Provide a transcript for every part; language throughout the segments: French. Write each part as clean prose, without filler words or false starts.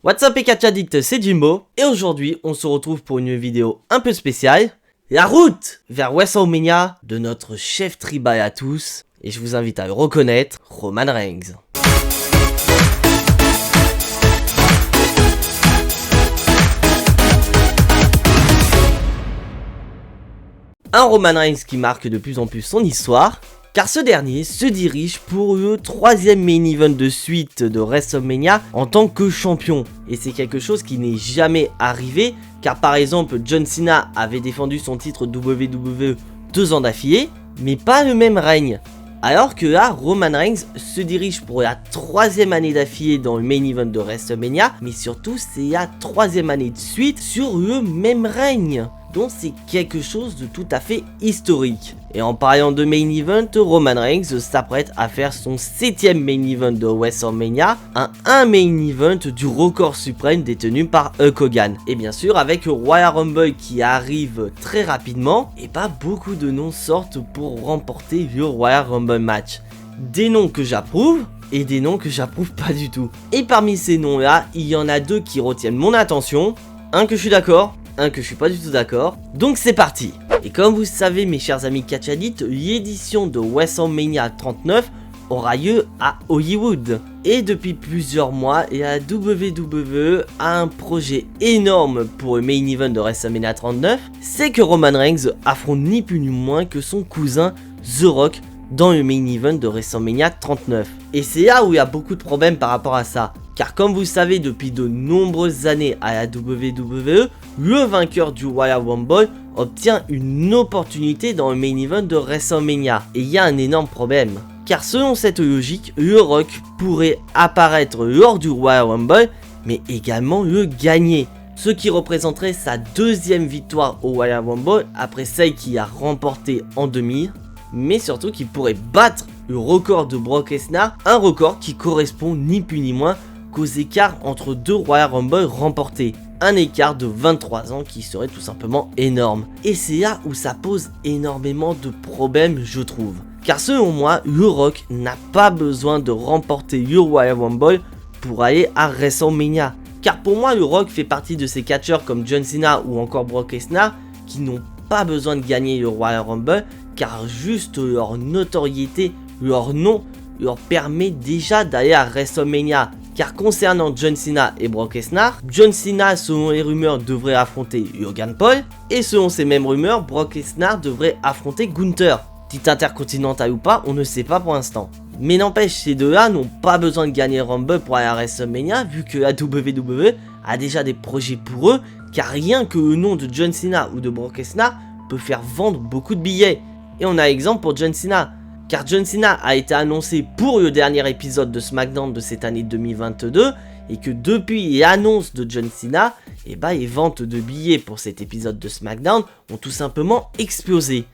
What's up les catch addicts, c'est Jimbo, et aujourd'hui on se retrouve pour une vidéo un peu spéciale. La route vers WrestleMania de notre chef tribal à tous, et je vous invite à le reconnaître, Roman Reigns. Un Roman Reigns qui marque de plus en plus son histoire, car ce dernier se dirige pour le 3e main event de suite de WrestleMania en tant que champion. Et c'est quelque chose qui n'est jamais arrivé, car par exemple John Cena avait défendu son titre WWE 2 ans d'affilée, mais pas le même règne. Alors que là, Roman Reigns se dirige pour la 3e année d'affilée dans le main event de WrestleMania, mais surtout c'est la 3e année de suite sur le même règne. Donc c'est quelque chose de tout à fait historique. Et en parlant de main event, Roman Reigns s'apprête à faire son 7e main event de WrestleMania, un main event du record suprême détenu par Hulk Hogan. Et bien sûr avec le Royal Rumble qui arrive très rapidement, et pas beaucoup de noms sortent pour remporter le Royal Rumble match. Des noms que j'approuve, et des noms que j'approuve pas du tout. Et parmi ces noms là, il y en a deux qui retiennent mon attention, un que je suis d'accord, un que je suis pas du tout d'accord, donc c'est parti. Et comme vous savez mes chers amis catch addicts, l'édition de WrestleMania 39 aura lieu à Hollywood. Et depuis plusieurs mois, la WWE a un projet énorme pour le main event de WrestleMania 39, c'est que Roman Reigns affronte ni plus ni moins que son cousin The Rock dans le main event de WrestleMania 39. Et c'est là où il y a beaucoup de problèmes par rapport à ça. Car comme vous le savez depuis de nombreuses années à la WWE, le vainqueur du Royal Rumble obtient une opportunité dans le main event de WrestleMania. Et il y a un énorme problème. Car selon cette logique, le Rock pourrait apparaître lors du Royal Rumble, mais également le gagner. Ce qui représenterait sa 2e victoire au Royal Rumble après celle qu'il a remportée en 2000. Mais surtout qu'il pourrait battre le record de Brock Lesnar, un record qui correspond ni plus ni moins qu'aux écarts entre deux Royal Rumble remportés. Un écart de 23 ans qui serait tout simplement énorme. Et c'est là où ça pose énormément de problèmes je trouve. Car selon moi, le Rock n'a pas besoin de remporter le Royal Rumble pour aller à WrestleMania. Car pour moi, le Rock fait partie de ces catcheurs comme John Cena ou encore Brock Lesnar qui n'ont pas besoin de gagner le Royal Rumble, car juste leur notoriété, leur nom, leur permet déjà d'aller à WrestleMania. Car concernant John Cena et Brock Lesnar, John Cena selon les rumeurs devrait affronter Logan Paul, et selon ces mêmes rumeurs, Brock Lesnar devrait affronter Gunther. Titre intercontinental ou pas, on ne sait pas pour l'instant. Mais n'empêche, ces deux-là n'ont pas besoin de gagner Rumble pour aller à WrestleMania, vu que la WWE a déjà des projets pour eux, car rien que le nom de John Cena ou de Brock Lesnar peut faire vendre beaucoup de billets. Et on a exemple pour John Cena, car John Cena a été annoncé pour le dernier épisode de SmackDown de cette année 2022, et que depuis l'annonce de John Cena, les ventes de billets pour cet épisode de SmackDown ont tout simplement explosé.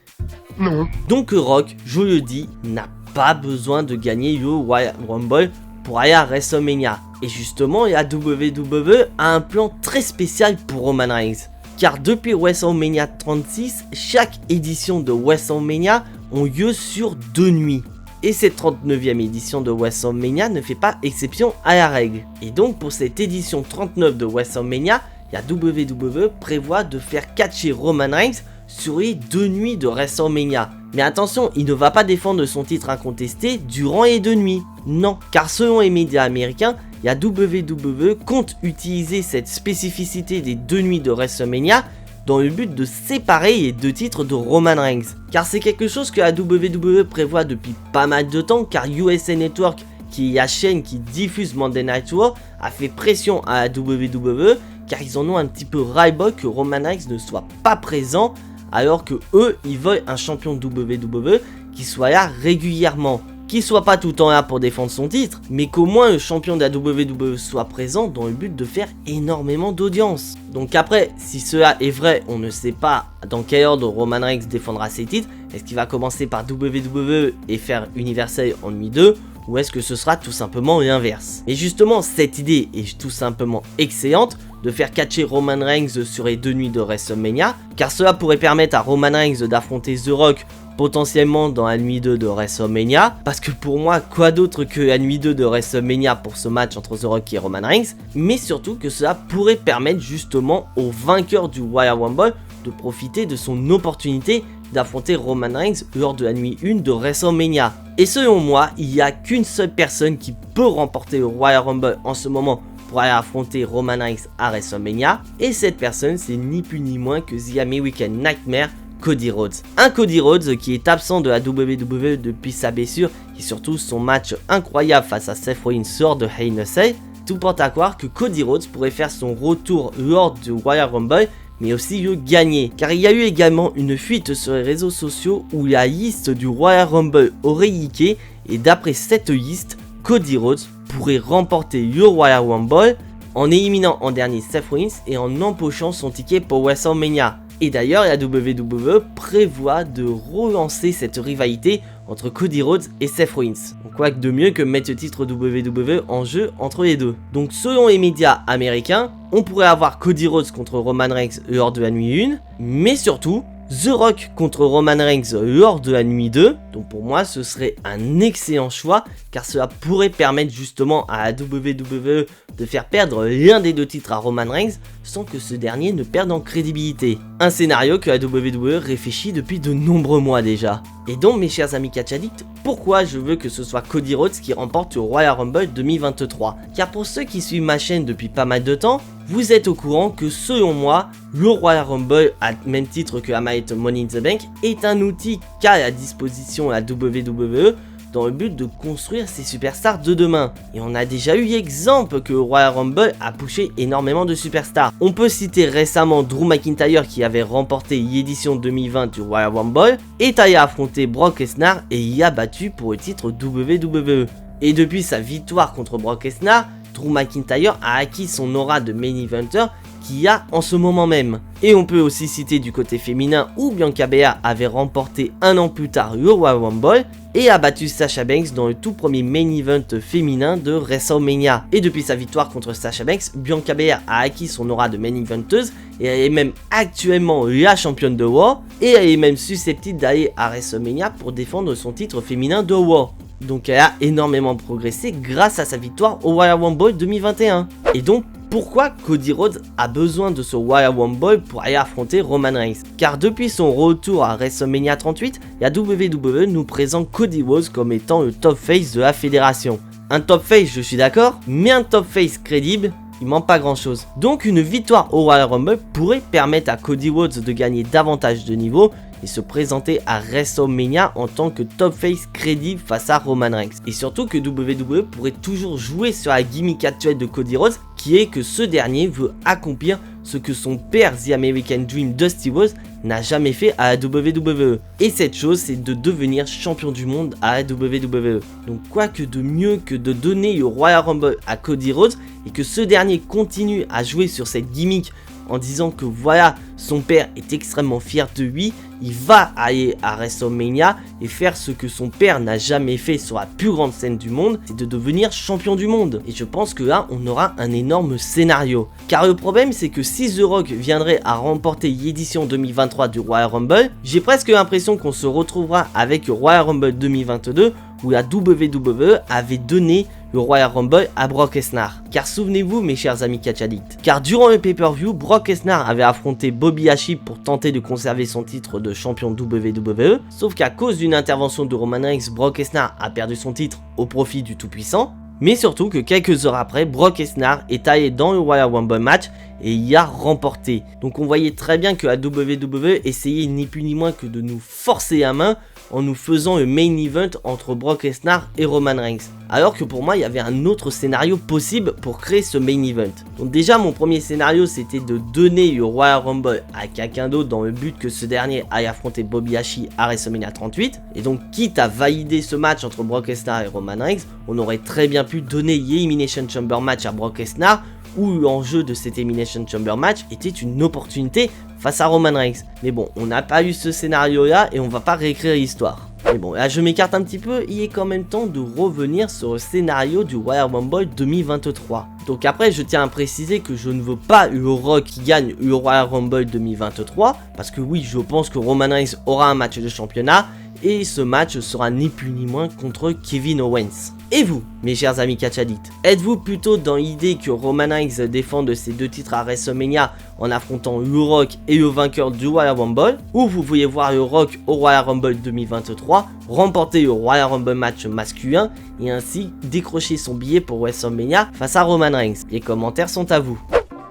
Non. Donc Rock, je le dis, n'a pas besoin de gagner le Royal Rumble pour aller à WrestleMania. Et justement, la WWE a un plan très spécial pour Roman Reigns. Car depuis WrestleMania 36, chaque édition de WrestleMania ont lieu sur 2 nuits. Et cette 39e édition de WrestleMania ne fait pas exception à la règle. Et donc pour cette édition 39 de WrestleMania, la WWE prévoit de faire catcher Roman Reigns sur les 2 nuits de WrestleMania. Mais attention, il ne va pas défendre son titre incontesté durant les 2 nuits. Non, car selon les médias américains, la WWE compte utiliser cette spécificité des 2 nuits de WrestleMania dans le but de séparer les 2 titres de Roman Reigns. Car c'est quelque chose que la WWE prévoit depuis pas mal de temps, car USA Network, qui est la chaîne qui diffuse Monday Night Raw, a fait pression à la WWE, car ils en ont un petit peu ras-le-bol que Roman Reigns ne soit pas présent, alors que eux, ils veulent un champion WWE qui soit là régulièrement. Qu'il soit pas tout le temps là pour défendre son titre, mais qu'au moins le champion de la WWE soit présent dans le but de faire énormément d'audience. Donc après, si cela est vrai, on ne sait pas dans quel ordre Roman Reigns défendra ses titres. Est-ce qu'il va commencer par WWE et faire Universal en nuit 2, ou est-ce que ce sera tout simplement l'inverse? Et justement, cette idée est tout simplement excellente, de faire catcher Roman Reigns sur les 2 nuits de WrestleMania, car cela pourrait permettre à Roman Reigns d'affronter The Rock potentiellement dans la nuit 2 de WrestleMania, parce que pour moi, quoi d'autre que la nuit 2 de WrestleMania pour ce match entre The Rock et Roman Reigns, mais surtout que cela pourrait permettre justement au vainqueur du Royal Rumble de profiter de son opportunité d'affronter Roman Reigns lors de la nuit 1 de WrestleMania. Et selon moi, il n'y a qu'une seule personne qui peut remporter le Royal Rumble en ce moment pour aller affronter Roman Reigns à WrestleMania, et cette personne c'est ni plus ni moins que The American Nightmare, Cody Rhodes. Un Cody Rhodes qui est absent de la WWE depuis sa blessure et surtout son match incroyable face à Seth Rollins lors de Hell in a Cell. Tout porte à croire que Cody Rhodes pourrait faire son retour lors du Royal Rumble, mais aussi le gagner, car il y a eu également une fuite sur les réseaux sociaux où la liste du Royal Rumble aurait leaké, et d'après cette liste, Cody Rhodes pourrait remporter le Royal Rumble en éliminant en dernier Seth Rollins et en empochant son ticket pour WrestleMania. Et d'ailleurs, la WWE prévoit de relancer cette rivalité entre Cody Rhodes et Seth Rollins. Donc quoi de mieux que mettre le titre WWE en jeu entre les deux. Donc selon les médias américains, on pourrait avoir Cody Rhodes contre Roman Reigns lors de la nuit 1, mais surtout The Rock contre Roman Reigns lors de la nuit 2, donc pour moi ce serait un excellent choix, car cela pourrait permettre justement à la WWE de faire perdre l'un des 2 titres à Roman Reigns sans que ce dernier ne perde en crédibilité. Un scénario que la WWE réfléchit depuis de nombreux mois déjà. Et donc mes chers amis catch addicts, pourquoi je veux que ce soit Cody Rhodes qui remporte le Royal Rumble 2023? Car pour ceux qui suivent ma chaîne depuis pas mal de temps, vous êtes au courant que selon moi, le Royal Rumble, à même titre que la manette Money in the Bank, est un outil qu'a à la disposition la WWE dans le but de construire ses superstars de demain. Et on a déjà eu exemple que le Royal Rumble a poussé énormément de superstars. On peut citer récemment Drew McIntyre qui avait remporté l'édition 2020 du Royal Rumble, est allé affronter Brock Lesnar et y a battu pour le titre WWE. Et depuis sa victoire contre Brock Lesnar, Drew McIntyre a acquis son aura de main eventer qu'il y a en ce moment même. Et on peut aussi citer du côté féminin où Bianca Belair avait remporté un an plus tard le Royal Rumble et a battu Sasha Banks dans le tout premier main event féminin de WrestleMania. Et depuis sa victoire contre Sasha Banks, Bianca Belair a acquis son aura de main eventeuse et elle est même actuellement la championne de Raw, et elle est même susceptible d'aller à WrestleMania pour défendre son titre féminin de Raw. Donc elle a énormément progressé grâce à sa victoire au Royal Rumble 2021. Et donc pourquoi Cody Rhodes a besoin de ce Royal Rumble pour aller affronter Roman Reigns? Car depuis son retour à WrestleMania 38, la WWE nous présente Cody Rhodes comme étant le top face de la fédération. Un top face, je suis d'accord, mais un top face crédible, il manque pas grand chose. Donc une victoire au Royal Rumble pourrait permettre à Cody Rhodes de gagner davantage de niveau et se présenter à WrestleMania en tant que top face crédible face à Roman Reigns. Et surtout que WWE pourrait toujours jouer sur la gimmick actuelle de Cody Rhodes, qui est que ce dernier veut accomplir ce que son père The American Dream Dusty Rhodes n'a jamais fait à la WWE. Et cette chose, c'est de devenir champion du monde à la WWE. Donc quoi que de mieux que de donner le Royal Rumble à Cody Rhodes et que ce dernier continue à jouer sur cette gimmick en disant que voilà, son père est extrêmement fier de lui, il va aller à WrestleMania et faire ce que son père n'a jamais fait sur la plus grande scène du monde, c'est de devenir champion du monde. Et je pense que là, on aura un énorme scénario. Car le problème, c'est que si The Rock viendrait à remporter l'édition 2023 du Royal Rumble, j'ai presque l'impression qu'on se retrouvera avec le Royal Rumble 2022 où la WWE avait donné le Royal Rumble à Brock Lesnar. Car souvenez-vous mes chers amis catch addicts, car durant le pay-per-view, Brock Lesnar avait affronté Bobby Lashley pour tenter de conserver son titre de champion WWE, sauf qu'à cause d'une intervention de Roman Reigns, Brock Lesnar a perdu son titre au profit du Tout-Puissant, mais surtout que quelques heures après, Brock Lesnar est allé dans le Royal Rumble match et y a remporté. Donc on voyait très bien que la WWE essayait ni plus ni moins que de nous forcer la main en nous faisant le main event entre Brock Lesnar et Roman Reigns. Alors que pour moi, il y avait un autre scénario possible pour créer ce main event. Donc déjà, mon premier scénario, c'était de donner le Royal Rumble à quelqu'un d'autre dans le but que ce dernier aille affronter Bobby Lashley à WrestleMania 38. Et donc, quitte à valider ce match entre Brock Lesnar et Roman Reigns, on aurait très bien pu donner l'Elimination Chamber match à Brock Lesnar, où l'enjeu de cet Elimination Chamber match était une opportunité face à Roman Reigns. Mais bon, on n'a pas eu ce scénario là et on va pas réécrire l'histoire. Mais bon, là je m'écarte un petit peu, il est quand même temps de revenir sur le scénario du Royal Rumble 2023. Donc après, je tiens à préciser que je ne veux pas Rock qui gagne le Royal Rumble 2023, parce que oui, je pense que Roman Reigns aura un match de championnat, et ce match sera ni plus ni moins contre Kevin Owens. Et vous, mes chers amis catch addicts, êtes-vous plutôt dans l'idée que Roman Reigns défende ses 2 titres à WrestleMania en affrontant Rock et le vainqueur du Royal Rumble, ou vous voulez voir Rock au Royal Rumble 2023 remporter le Royal Rumble match masculin et ainsi décrocher son billet pour WrestleMania face à Roman Reigns? Les commentaires sont à vous.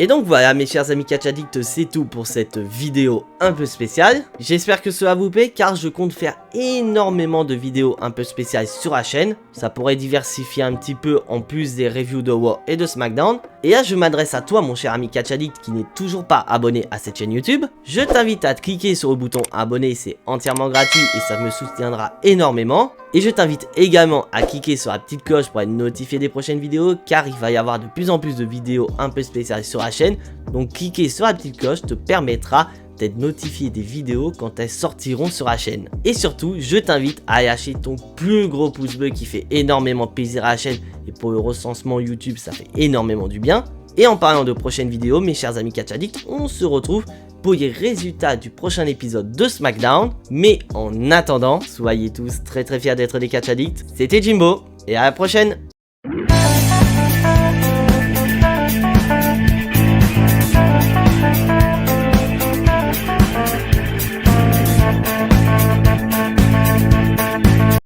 Et donc voilà mes chers amis catch addicts, c'est tout pour cette vidéo un peu spéciale. J'espère que cela vous plaît car je compte faire énormément de vidéos un peu spéciales sur la chaîne. Ça pourrait diversifier un petit peu en plus des reviews de Raw et de SmackDown. Et là je m'adresse à toi mon cher ami catch addict qui n'est toujours pas abonné à cette chaîne YouTube. Je t'invite à cliquer sur le bouton abonner, c'est entièrement gratuit et ça me soutiendra énormément. Et je t'invite également à cliquer sur la petite cloche pour être notifié des prochaines vidéos car il va y avoir de plus en plus de vidéos un peu spéciales sur la chaîne. Donc cliquer sur la petite cloche te permettra d'être notifié des vidéos quand elles sortiront sur la chaîne. Et surtout, je t'invite à lâcher ton plus gros pouce bleu qui fait énormément plaisir à la chaîne et pour le recensement YouTube ça fait énormément du bien. Et en parlant de prochaines vidéos, mes chers amis catch addicts, on se retrouve pour les résultats du prochain épisode de SmackDown. Mais en attendant, soyez tous très fiers d'être des catch addicts. C'était Jimbo et à la prochaine.